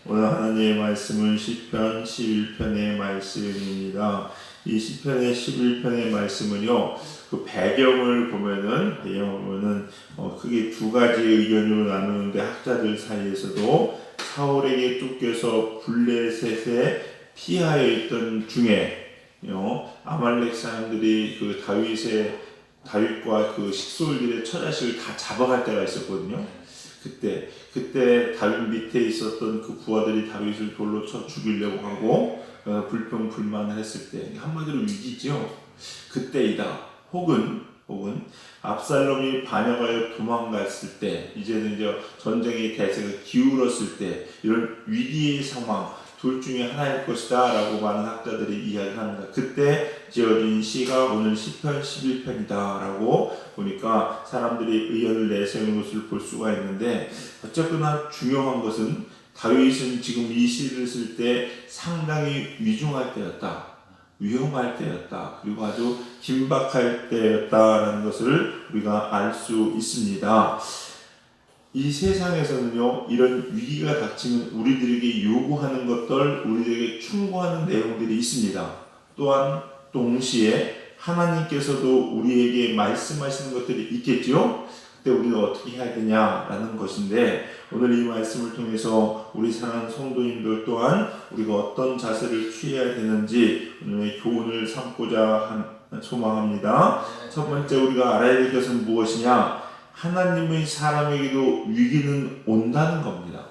오늘 하나님의 말씀은 시편 11편의 말씀입니다. 이 시편의 11편의 말씀은요, 그 배경을 보면은 크게 두 가지 의견으로 나누는데, 학자들 사이에서도 사울에게 쫓겨서 블레셋에 피하여 있던 중에 아말렉 사람들이 그 다윗과 그 식솔들의 처자식을 다 잡아갈 때가 있었거든요. 그때 다윗 밑에 있었던 그 부하들이 다윗을 돌로 쳐 죽이려고 하고 불평불만을 했을 때, 한마디로 위기죠. 그때이다. 혹은 압살롬이 반역하여 도망갔을 때, 이제는 이제 전쟁의 대세가 기울었을 때, 이런 위기의 상황, 둘 중에 하나일 것이다 라고 많은 학자들이 이야기합니다. 그때 지어진 시가 오늘 시편 11편이다 라고 보니까 사람들이 의견을 내세우는 것을 볼 수가 있는데, 어쨌거나 중요한 것은 다윗은 지금 이 시를 쓸 때 상당히 위중할 때였다, 위험할 때였다, 그리고 아주 긴박할 때였다라는 것을 우리가 알 수 있습니다. 이 세상에서는요, 이런 위기가 닥치면 우리들에게 요구하는 것들, 우리들에게 충고하는 내용들이 있습니다. 또한 동시에 하나님께서도 우리에게 말씀하시는 것들이 있겠죠. 그때 우리는 어떻게 해야 되냐라는 것인데, 오늘 이 말씀을 통해서 우리 사랑하는 성도님들 또한 우리가 어떤 자세를 취해야 되는지 오늘의 교훈을 삼고자 소망합니다. 첫 번째 우리가 알아야 될 것은 무엇이냐? 하나님의 사람에게도 위기는 온다는 겁니다.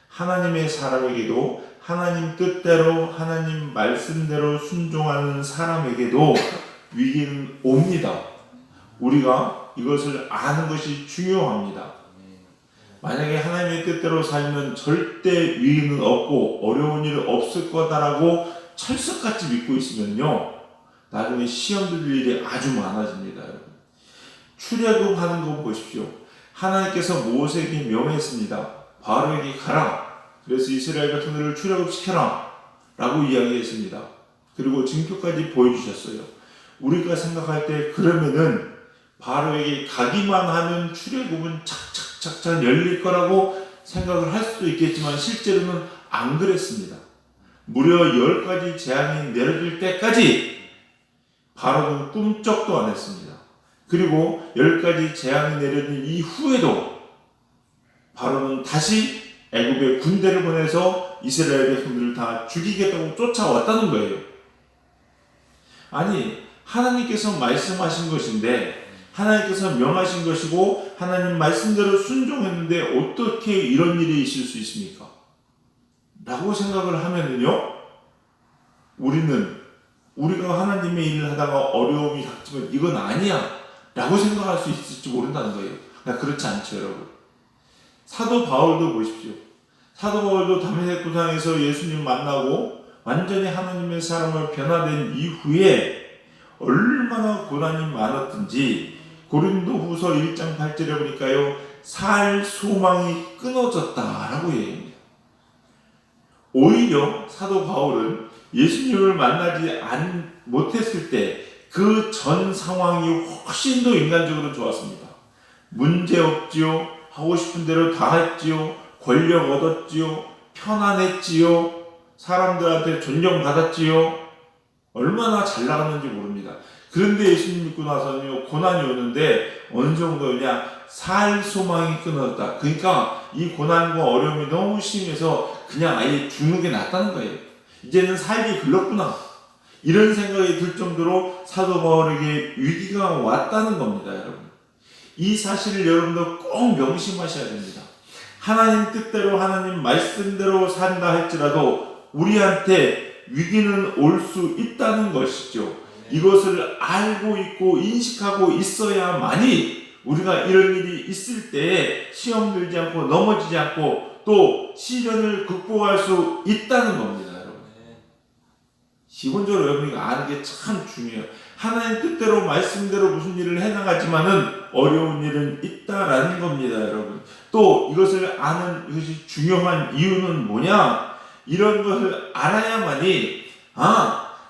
하나님의 사람에게도, 하나님 뜻대로 하나님 말씀대로 순종하는 사람에게도 위기는 옵니다. 우리가 이것을 아는 것이 중요합니다. 만약에 하나님의 뜻대로 살면 절대 위기는 없고 어려운 일은 없을 거다라고 철석같이 믿고 있으면요, 나중에 시험 들 일이 아주 많아집니다. 여러분. 출애굽하는 거 보십시오. 하나님께서 모세에게 명했습니다. 바로에게 가라. 그래서 이스라엘 백성들을 출애굽시켜라 라고 이야기했습니다. 그리고 징표까지 보여주셨어요. 우리가 생각할 때 그러면은 바로에게 가기만 하면 출애굽은 착착착착 열릴 거라고 생각을 할 수도 있겠지만, 실제로는 안 그랬습니다. 무려 10가지 재앙이 내려질 때까지 바로는 꿈쩍도 안 했습니다. 그리고 10가지 재앙이 내려진 이후에도 바로는 다시 애굽의 군대를 보내서 이스라엘 백성들을 다 죽이겠다고 쫓아왔다는 거예요. 아니, 하나님께서 말씀하신 것인데, 하나님께서 명하신 것이고 하나님 말씀대로 순종했는데 어떻게 이런 일이 있을 수 있습니까? 라고 생각을 하면은요, 우리가 하나님의 일을 하다가 어려움이 닥치면 이건 아니야 라고 생각할 수 있을지 모른다는 거예요. 그렇지 않죠, 여러분. 사도 바울도 보십시오. 사도 바울도 다메섹 도상에서 예수님 만나고 완전히 하나님의 사람을 변화된 이후에 얼마나 고난이 많았든지, 고린도후서 1장 8절에 보니까요, 살 소망이 끊어졌다라고 얘기합니다. 오히려 사도 바울은 예수님을 만나지 못했을 때 그 전 상황이 훨씬 더 인간적으로 좋았습니다. 문제 없지요. 하고 싶은 대로 다 했지요. 권력 얻었지요. 편안했지요. 사람들한테 존경받았지요. 얼마나 잘 나갔는지 모릅니다. 그런데 예수님 믿고 나서는요, 고난이 오는데 어느 정도냐? 살 소망이 끊어졌다. 그러니까 이 고난과 어려움이 너무 심해서 그냥 아예 죽는 게 낫다는 거예요. 이제는 살기 글렀구나. 이런 생각이 들 정도로 사도 바울에게 위기가 왔다는 겁니다, 여러분. 이 사실을 여러분도 꼭 명심하셔야 됩니다. 하나님 뜻대로 하나님 말씀대로 산다 할지라도 우리한테 위기는 올 수 있다는 것이죠. 이것을 알고 있고 인식하고 있어야만이 우리가 이런 일이 있을 때에 시험 들지 않고 넘어지지 않고 또 시련을 극복할 수 있다는 겁니다, 여러분. 기본적으로 여러분이 아는 게 참 중요해요. 하나님 뜻대로 말씀대로 무슨 일을 해나가지만은 어려운 일은 있다라는 겁니다, 여러분. 또 이것을 아는 것이 중요한 이유는 뭐냐? 이런 것을 알아야만이,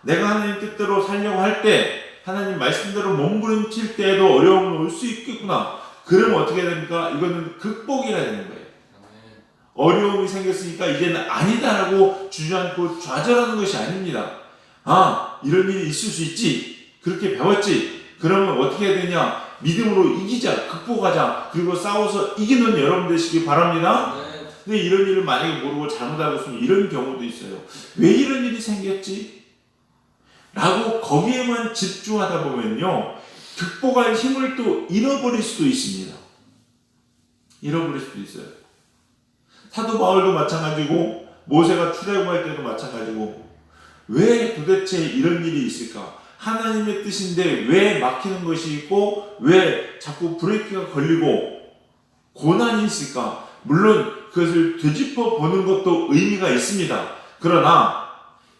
내가 하나님 뜻대로 살려고 할 때, 하나님 말씀대로 몸부림칠 때에도 어려움은 올 수 있겠구나. 그러면 어떻게 해야 됩니까? 이거는 극복해야 되는 거예요. 어려움이 생겼으니까 이제는 아니다라고 주저앉고 좌절하는 것이 아닙니다. 아, 이런 일이 있을 수 있지. 그렇게 배웠지. 그러면 어떻게 해야 되냐? 믿음으로 이기자, 극복하자, 그리고 싸워서 이기는 여러분 되시기 바랍니다. 근데 이런 일을 만약에 모르고 잘못하고 있으면 이런 경우도 있어요. 왜 이런 일이 생겼지? 라고 거기에만 집중하다 보면요, 극복할 힘을 또 잃어버릴 수도 있습니다. 잃어버릴 수도 있어요. 사도 바울도 마찬가지고 모세가 출애굽할 때도 마찬가지고 왜 도대체 이런 일이 있을까? 하나님의 뜻인데 왜 막히는 것이 있고 왜 자꾸 브레이크가 걸리고 고난이 있을까? 물론 그것을 되짚어 보는 것도 의미가 있습니다. 그러나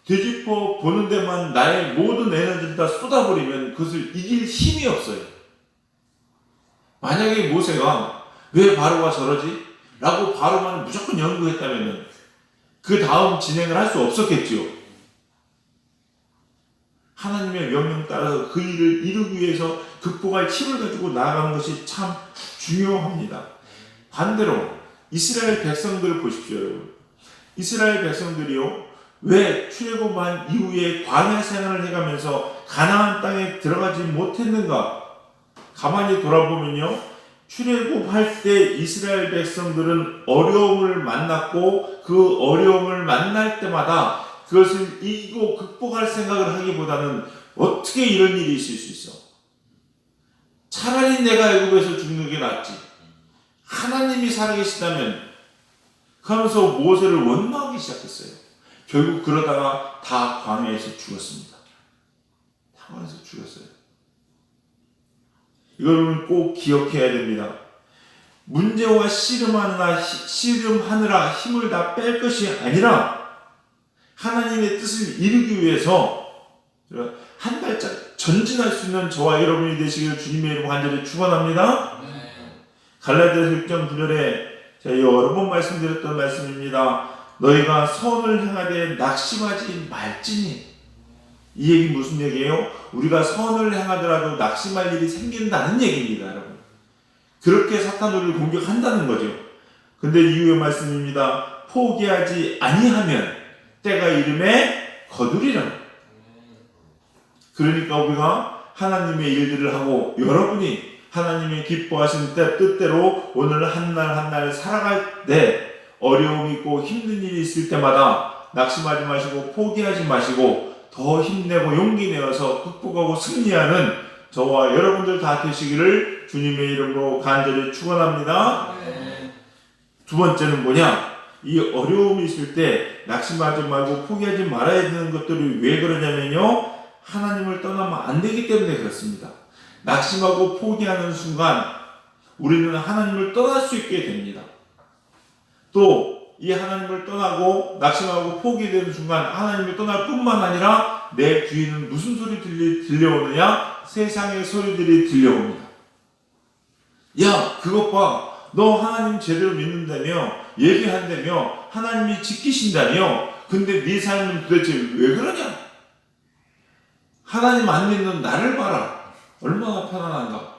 되짚어 보는 데만 나의 모든 에너지를 다 쏟아버리면 그것을 이길 힘이 없어요. 만약에 모세가 왜 바로가 저러지? 라고 바로만 무조건 연구했다면 그 다음 진행을 할 수 없었겠지요. 하나님의 명령 따라서 그 일을 이루기 위해서 극복할 힘을 가지고 나아가는 것이 참 중요합니다. 반대로 이스라엘 백성들을 보십시오, 여러분. 이스라엘 백성들이요, 왜 출애굽한 이후에 광야 생활을 해가면서 가나안 땅에 들어가지 못했는가? 가만히 돌아보면요, 출애굽할 때 이스라엘 백성들은 어려움을 만났고 그 어려움을 만날 때마다 그것을 이기고 극복할 생각을 하기보다는 어떻게 이런 일이 있을 수 있어? 차라리 내가 애굽에서 죽는 게 낫지. 하나님이 살아계시다면 하면서 모세를 원망하기 시작했어요. 결국 그러다가 다 광야에서 죽었습니다. 광야에서 죽었어요. 이걸 꼭 기억해야 됩니다. 문제와 씨름하느라 힘을 다 뺄 것이 아니라 하나님의 뜻을 이루기 위해서 한 발짝 전진할 수 있는 저와 여러분이 되시기를 주님의 이름으로 간절히 축원합니다. 갈라디아서 6장 9절에 제가 여러 번 말씀드렸던 말씀입니다. 너희가 선을 행하되 낙심하지 말지니. 이 얘기 무슨 얘기예요? 우리가 선을 행하더라도 낙심할 일이 생긴다는 얘기입니다, 여러분. 그렇게 사탄 우리를 공격한다는 거죠. 근데 이후의 말씀입니다. 포기하지 아니하면 때가 이름에 거두리라. 그러니까 우리가 하나님의 일들을 하고 여러분이 하나님의 기뻐하신 뜻대로 오늘 한 날 한 날 살아갈 때 어려움이 있고 힘든 일이 있을 때마다 낙심하지 마시고 포기하지 마시고 더 힘내고 용기 내어서 극복하고 승리하는 저와 여러분들 다 되시기를 주님의 이름으로 간절히 축원합니다. 두 번째는 뭐냐? 이 어려움이 있을 때 낙심하지 말고 포기하지 말아야 되는 것들이 왜 그러냐면요, 하나님을 떠나면 안 되기 때문에 그렇습니다. 낙심하고 포기하는 순간 우리는 하나님을 떠날 수 있게 됩니다. 또 이 하나님을 떠나고 낙심하고 포기되는 순간 하나님을 떠날 뿐만 아니라 내 귀에는 무슨 소리 들려오느냐? 세상의 소리들이 들려옵니다. 야, 그것 봐. 너 하나님 제대로 믿는다며, 얘기한다며, 하나님이 지키신다며. 근데 네 삶은 도대체 왜 그러냐? 하나님 안 믿는 나를 봐라. 얼마나 편안한가.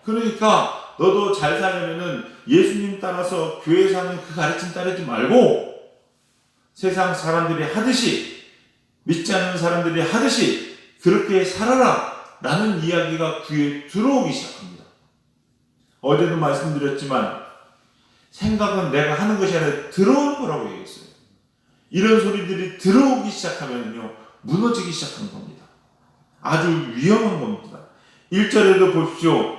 그러니까 너도 잘 살려면은 예수님 따라서 교회 사는 그 가르침 따르지 말고 세상 사람들이 하듯이, 믿지 않는 사람들이 하듯이 그렇게 살아라 라는 이야기가 귀에 들어오기 시작합니다. 어제도 말씀드렸지만 생각은 내가 하는 것이 아니라 들어오는 거라고 얘기했어요. 이런 소리들이 들어오기 시작하면요, 무너지기 시작하는 겁니다. 아주 위험한 겁니다. 1절에도 보십시오.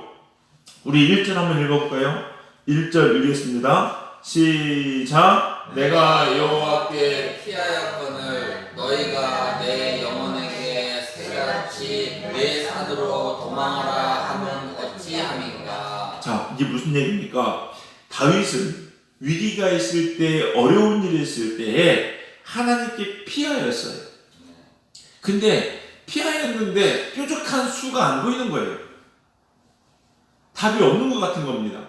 우리 1절 한번 읽어볼까요? 1절 읽겠습니다. 시작. 내가 여호와께 피하였거늘 너희가 내 영혼에게 새같이 내 산으로 도망하라 함은 어찌함인가. 자, 이게 무슨 얘기입니까? 다윗은 위기가 있을 때, 어려운 일이 있을 때에 하나님께 피하였어요. 근데 피하였는데 뾰족한 수가 안 보이는 거예요. 답이 없는 것 같은 겁니다.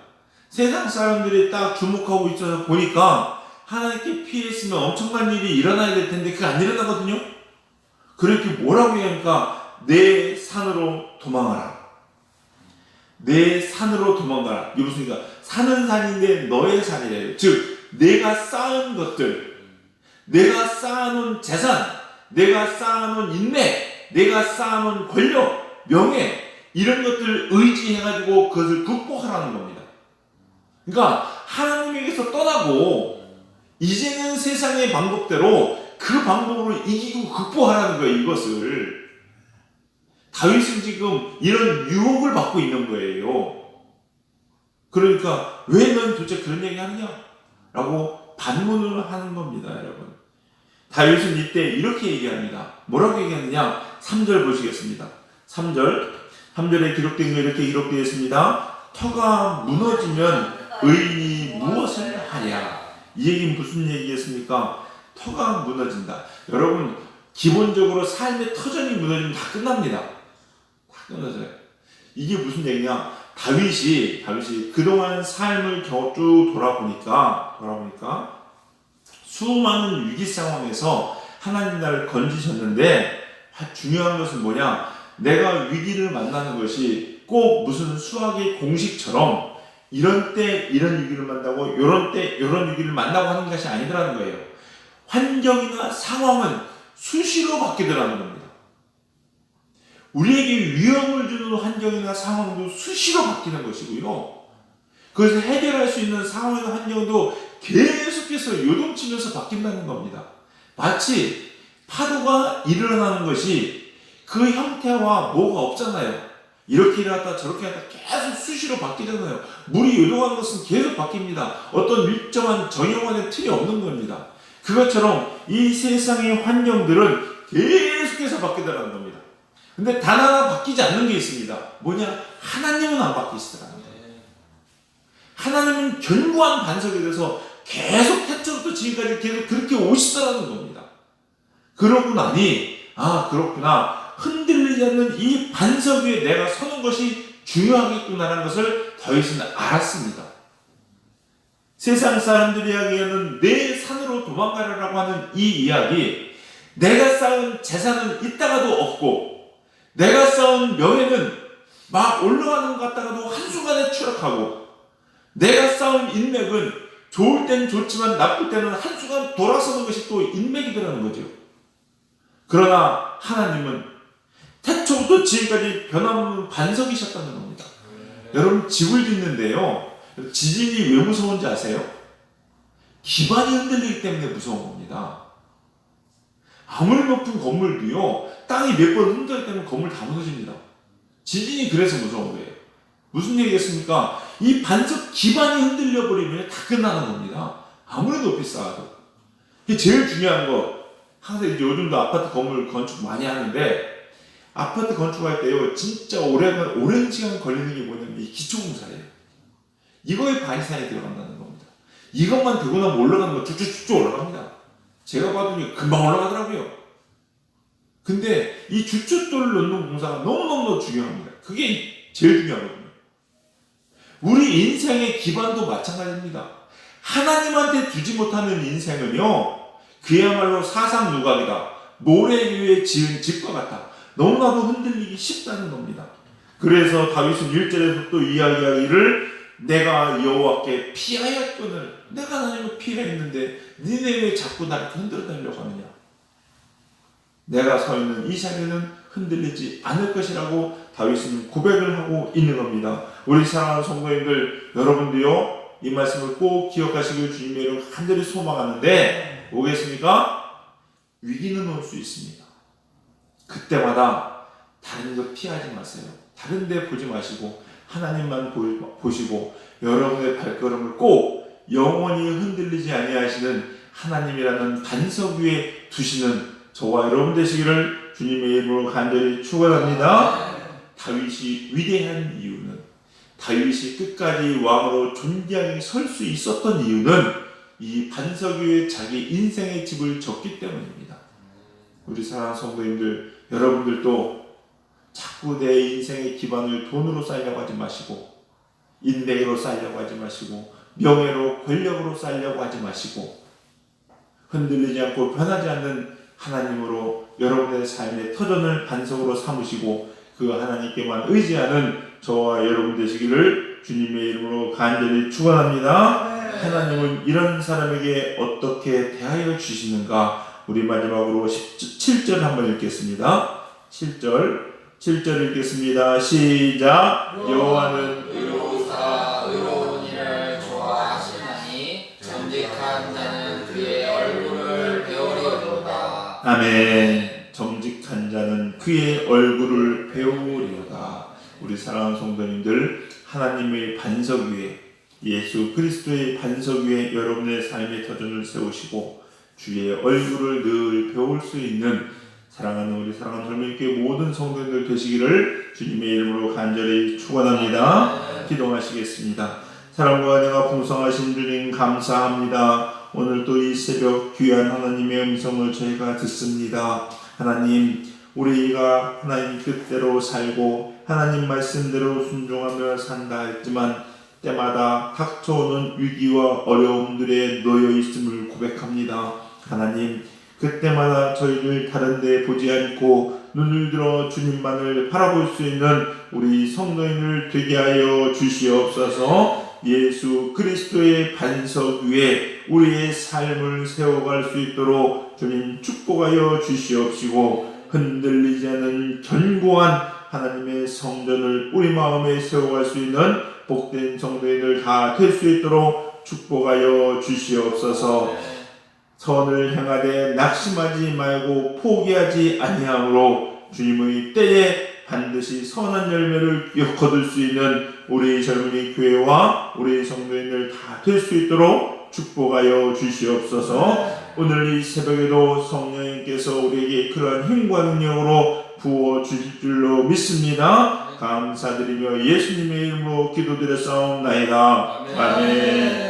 세상 사람들이 딱 주목하고 있어서 보니까 하나님께 피했으면 엄청난 일이 일어나야 될 텐데 그게 안 일어나거든요. 그렇게 뭐라고 하니까 내 산으로 도망하라. 내 산으로 도망가라. 이게 무슨 얘기가? 산은 산인데 너의 산이래요. 즉 내가 쌓은 것들, 내가 쌓아놓은 재산, 내가 쌓아놓은 인맥, 내가 쌓아놓은 권력, 명예, 이런 것들을 의지해가지고 그것을 극복하라는 겁니다. 그러니까 하나님에게서 떠나고 이제는 세상의 방법대로 그 방법으로 이기고 극복하라는 거예요. 이것을. 다윗은 지금 이런 유혹을 받고 있는 거예요. 그러니까 왜 넌 도대체 그런 얘기 하느냐? 라고 반문을 하는 겁니다, 여러분. 다윗은 이때 이렇게 얘기합니다. 뭐라고 얘기하느냐? 3절 보시겠습니다. 3절에 기록된 게 이렇게 기록되어 있습니다. 터가 무너지면 의인이 무엇을 하랴? 이 얘기는 무슨 얘기겠습니까? 터가 무너진다. 여러분, 기본적으로 삶의 터전이 무너지면 다 끝납니다. 다 끊어져요. 이게 무슨 얘기냐? 다윗이 그동안 삶을 쭉 돌아보니까 수많은 위기 상황에서 하나님 나를 건지셨는데, 중요한 것은 뭐냐? 내가 위기를 만나는 것이 꼭 무슨 수학의 공식처럼 이런 때 이런 위기를 만나고 이런 때 이런 위기를 만나고 하는 것이 아니더라는 거예요. 환경이나 상황은 수시로 바뀌더라는 겁니다. 우리에게 위험을 주는 환경이나 상황도 수시로 바뀌는 것이고요. 그것을 해결할 수 있는 상황이나 환경도 계속해서 요동치면서 바뀐다는 겁니다. 마치 파도가 일어나는 것이 그 형태와 뭐가 없잖아요. 이렇게 일어났다 저렇게 일어났다 계속 수시로 바뀌잖아요. 물이 요동하는 것은 계속 바뀝니다. 어떤 일정한 정형화된 틀이 없는 겁니다. 그것처럼 이 세상의 환경들은 계속해서 바뀌더라는 겁니다. 근데 단 하나 바뀌지 않는 게 있습니다. 뭐냐? 하나님은 안 바뀌시더라는 거예요. 하나님은 견고한 반석에 대해서 계속 태초부터 지금까지 계속 그렇게 오시더라는 겁니다. 그러고 나니 그렇구나. 흔들리지 않는 이 반석 위에 내가 서는 것이 중요하겠구나라는 것을 다윗은 알았습니다. 세상 사람들이 이야기하는 내 산으로 도망가라라고 하는 이 이야기, 내가 쌓은 재산은 있다가도 없고 내가 쌓은 명예는 막 올라가는 것 같다가도 한순간에 추락하고 내가 쌓은 인맥은 좋을 땐 좋지만 나쁠 때는 한순간 돌아서는 것이 또 인맥이더라는 거죠. 그러나 하나님은 태초부터 지금까지 변함없는 반석이셨다는 겁니다. 여러분, 집을 짓는데요, 지진이 왜 무서운지 아세요? 기반이 흔들리기 때문에 무서운 겁니다. 아무리 높은 건물도요, 땅이 몇 번 흔들기 때문에 건물 다 무너집니다. 지진이 그래서 무서운 거예요. 무슨 얘기겠습니까? 이 반석 기반이 흔들려 버리면 다 끝나는 겁니다. 아무리 높이 쌓아도. 이게 제일 중요한 거, 항상 이제 요즘도 아파트 건물 건축 많이 하는데, 아파트 건축할 때요, 진짜 오랜 시간 걸리는 게 뭐냐면 이 기초공사예요. 이거에 반이상이 들어간다는 겁니다. 이것만 되고 나면 올라가는 거 쭉쭉쭉 올라갑니다. 제가 봐도 금방 올라가더라고요. 근데 이 주춧돌을 넣는 공사가 너무너무 중요합니다. 그게 제일 중요하거든요. 우리 인생의 기반도 마찬가지입니다. 하나님한테 두지 못하는 인생은요, 그야말로 사상누각이다. 모래 위에 지은 집과 같다. 너무나도 흔들리기 쉽다는 겁니다. 그래서 다윗은 1절에서 또 이야기하기를 내가 여호와께 피하였거늘, 내가 하나님을 피하였는데 니네 왜 자꾸 나를 흔들어달라고 하느냐? 내가 서 있는 이 자리는 흔들리지 않을 것이라고 다윗은 고백을 하고 있는 겁니다. 우리 사랑하는 성도님들, 여러분도요, 이 말씀을 꼭 기억하시길 주님의 이름으로 간절히 소망하는데, 오겠습니까? 위기는 올 수 있습니다. 그때마다 다른 거 피하지 마세요. 다른 데 보지 마시고 하나님만 보시고 여러분의 발걸음을 꼭 영원히 흔들리지 아니하시는 하나님이라는 반석 위에 두시는 저와 여러분 되시기를 주님의 이름으로 간절히 축원합니다. 다윗이 위대한 이유는, 다윗이 끝까지 왕으로 존귀하게 설 수 있었던 이유는 이 반석 위에 자기 인생의 집을 졌기 때문입니다. 우리 사랑하는 성도님들, 여러분들도 자꾸 내 인생의 기반을 돈으로 쌓으려고 하지 마시고, 인맥으로 쌓으려고 하지 마시고, 명예로 권력으로 쌓으려고 하지 마시고, 흔들리지 않고 변하지 않는 하나님으로 여러분의 삶의 터전을 반석으로 삼으시고 그 하나님께만 의지하는 저와 여러분 되시기를 주님의 이름으로 간절히 축원합니다. 하나님은 이런 사람에게 어떻게 대하여 주시는가? 우리 마지막으로 7절 한번 읽겠습니다. 7절 읽겠습니다. 시작. 여호와는 의로우사 의로운 일을 좋아하시나니 정직한 자는 그의 얼굴을 배우리로다. 아멘. 정직한 자는 그의 얼굴을 배우리로다. 우리 사랑하는 성도님들, 하나님의 반석 위에, 예수 그리스도의 반석 위에 여러분의 삶의 터전을 세우시고 주의 얼굴을 늘 배울 수 있는 사랑하는 우리 사랑하는 젊은이교회 모든 성도님들 되시기를 주님의 이름으로 간절히 축원합니다. 기도하시겠습니다. 사랑과 은혜가 풍성하신 주님 감사합니다. 오늘 또 이 새벽 귀한 하나님의 음성을 저희가 듣습니다. 하나님, 우리가 하나님 뜻대로 살고 하나님 말씀대로 순종하며 산다 했지만 때마다 닥쳐오는 위기와 어려움들에 놓여 있음을 고백합니다. 하나님, 그때마다 저희를 다른 데 보지 않고 눈을 들어 주님만을 바라볼 수 있는 우리 성도인을 되게 하여 주시옵소서. 예수 그리스도의 반석 위에 우리의 삶을 세워갈 수 있도록 주님 축복하여 주시옵시고, 흔들리지 않은 견고한 하나님의 성전을 우리 마음에 세워갈 수 있는 복된 성도인들 다 될 수 있도록 축복하여 주시옵소서. 선을 행하되 낙심하지 말고 포기하지 아니함으로 주님의 때에 반드시 선한 열매를 거둘 수 있는 우리 젊은이 교회와 우리 성도인들 다 될 수 있도록 축복하여 주시옵소서. 오늘 이 새벽에도 성령님께서 우리에게 그러한 힘과 능력으로 부어 주실 줄로 믿습니다. 감사드리며 예수님의 이름으로 기도드렸사옵나이다. 아멘.